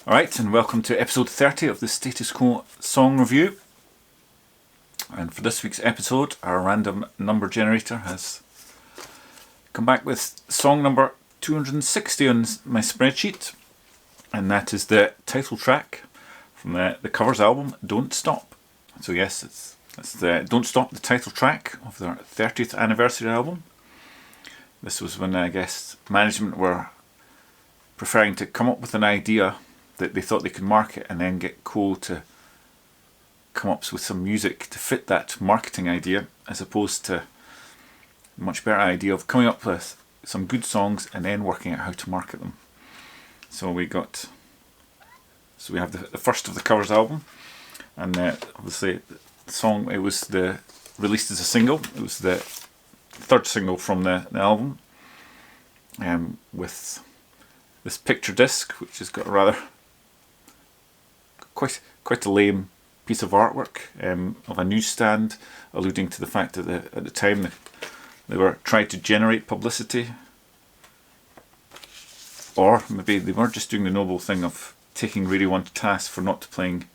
Alright, and welcome to episode 30 of the Status Quo Song Review. And for this week's episode, our random number generator has come back with song number 260 on my spreadsheet. And that is the title track from the Covers album, Don't Stop. So yes, it's the Don't Stop, the title track of their 30th anniversary album. This was when I guess management were preferring to come up with an idea that they thought they could market and then get Quo to come up with some music to fit that marketing idea, as opposed to a much better idea of coming up with some good songs and then working out how to market them. So we have the first of the Covers album, and obviously the song, it was released as a single. It was the third single from the album, with this picture disc, which has got a rather quite a lame piece of artwork of a newsstand, alluding to the fact that at the time they were trying to generate publicity, or maybe they were just doing the noble thing of taking Radio 1 to task for not playing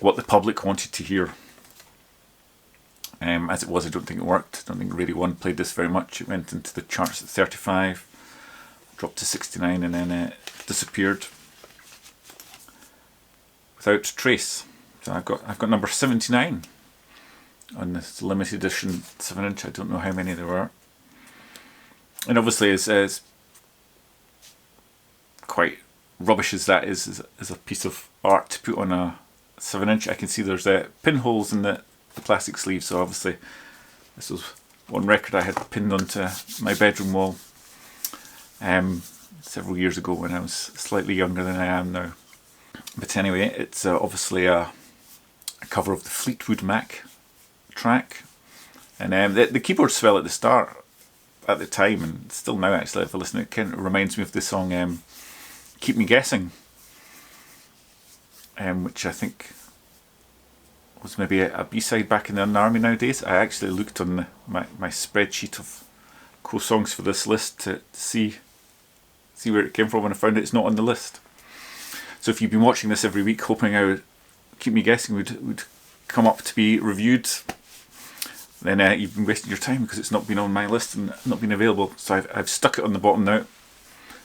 what the public wanted to hear. As it was, I don't think it worked. I don't think Radio 1 played this very much. It went into the charts at 35, dropped to 69, and then disappeared without trace. So I've got number 79 on this limited edition 7-inch. I don't know how many there were. And obviously, as quite rubbish as that is as a piece of art to put on a 7-inch, I can see there's pinholes in the plastic sleeve. So obviously, this was one record I had pinned onto my bedroom wall several years ago when I was slightly younger than I am now. But anyway, it's obviously a cover of the Fleetwood Mac track, and the keyboards fell at the start at the time, and still now actually if I listen, it kind of reminds me of the song Keep Me Guessing, which I think was maybe a B-side back in the Army nowadays. I actually looked on my spreadsheet of Quo songs for this list to see where it came from, and I found it's not on the list. So if you've been watching this every week hoping I would Keep Me Guessing would come up to be reviewed, then you've been wasting your time, because it's not been on my list and not been available. So I've stuck it on the bottom now.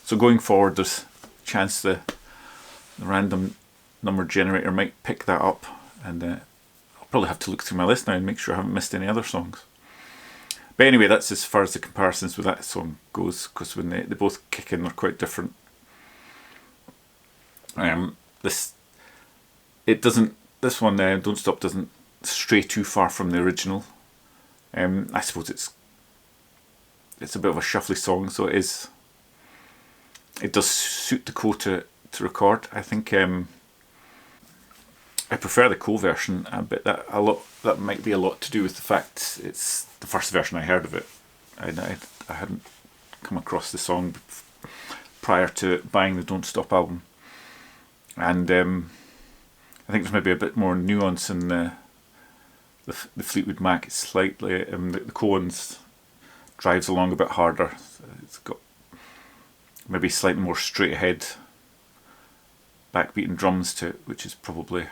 So going forward, there's a chance the random number generator might pick that up, and I'll probably have to look through my list now and make sure I haven't missed any other songs. But anyway, that's as far as the comparisons with that song goes, because when they both kick in, they're quite different. This one, Don't Stop, doesn't stray too far from the original. I suppose it's a bit of a shuffly song, so it does suit the Quo to record. I think I prefer the Quo version, but that might be a lot to do with the fact it's the first version I heard of it. I hadn't come across the song prior to buying the Don't Stop album. And I think there's maybe a bit more nuance in the Fleetwood Mac. It's slightly the Quo drives along a bit harder. It's got maybe slightly more straight ahead backbeat and drums to it, which is probably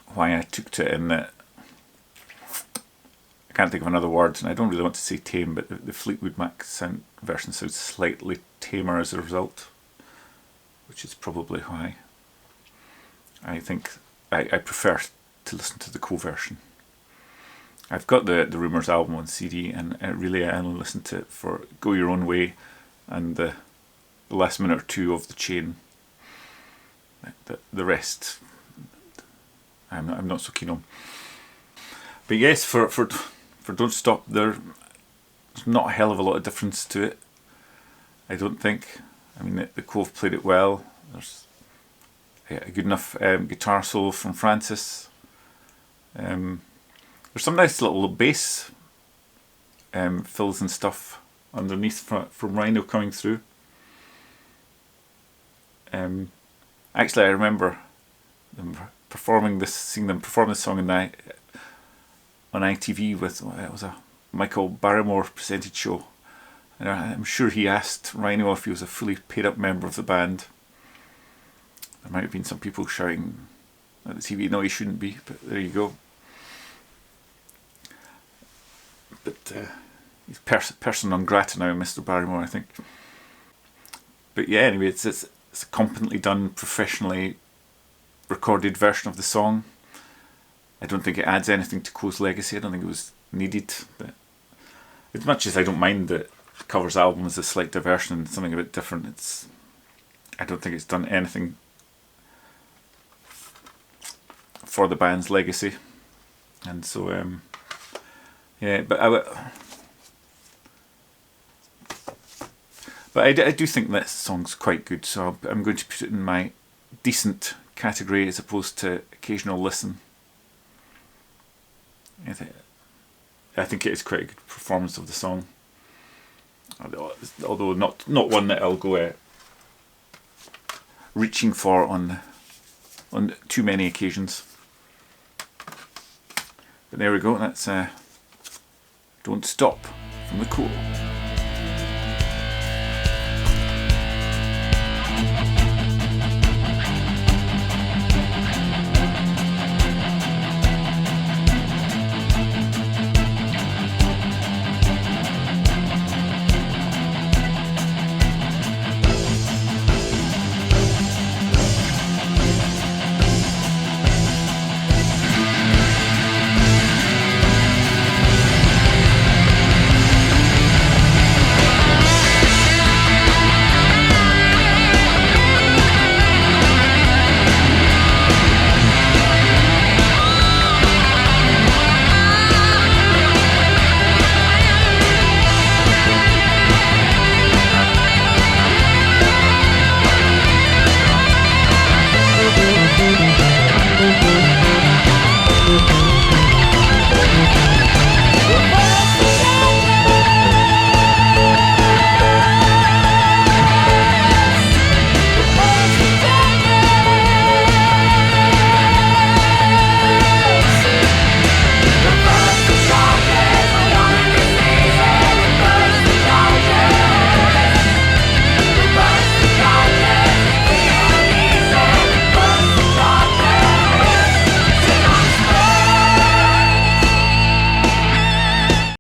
why I took to it in that. I can't think of another word, and I don't really want to say tame, but the Fleetwood Mac version sounds slightly tamer as a result, which is probably why I think I prefer to listen to the Quo version. I've got the Rumours album on CD, and really I only listened to it for Go Your Own Way and the last minute or two of The Chain. The rest I'm not so keen on. But yes, for Don't Stop, there's not a hell of a lot of difference to it, I don't think. I mean, the Quo have played it well. There's a good enough guitar solo from Francis. There's some nice little bass fills and stuff underneath from Rhino coming through. Actually, I remember them seeing them perform this song on ITV with, it was a Michael Barrymore presented show, And I'm sure he asked Rhino if he was a fully paid up member of the band. There might have been some people shouting at the TV, no, he shouldn't be, but there you go. But he's person non grata now, Mr. Barrymore, I think. But yeah, anyway, it's a competently done, professionally recorded version of the song. I don't think it adds anything to Quo's legacy. I don't think it was needed. But as much as I don't mind that the covers album is a slight diversion and something a bit different, I don't think it's done anything for the band's legacy. And so yeah, but I do think that song's quite good, so I'm going to put it in my decent category as opposed to occasional listen. I think it is quite a good performance of the song, although not one that I'll go reaching for on too many occasions. But there we go, that's Don't Stop from the Quo.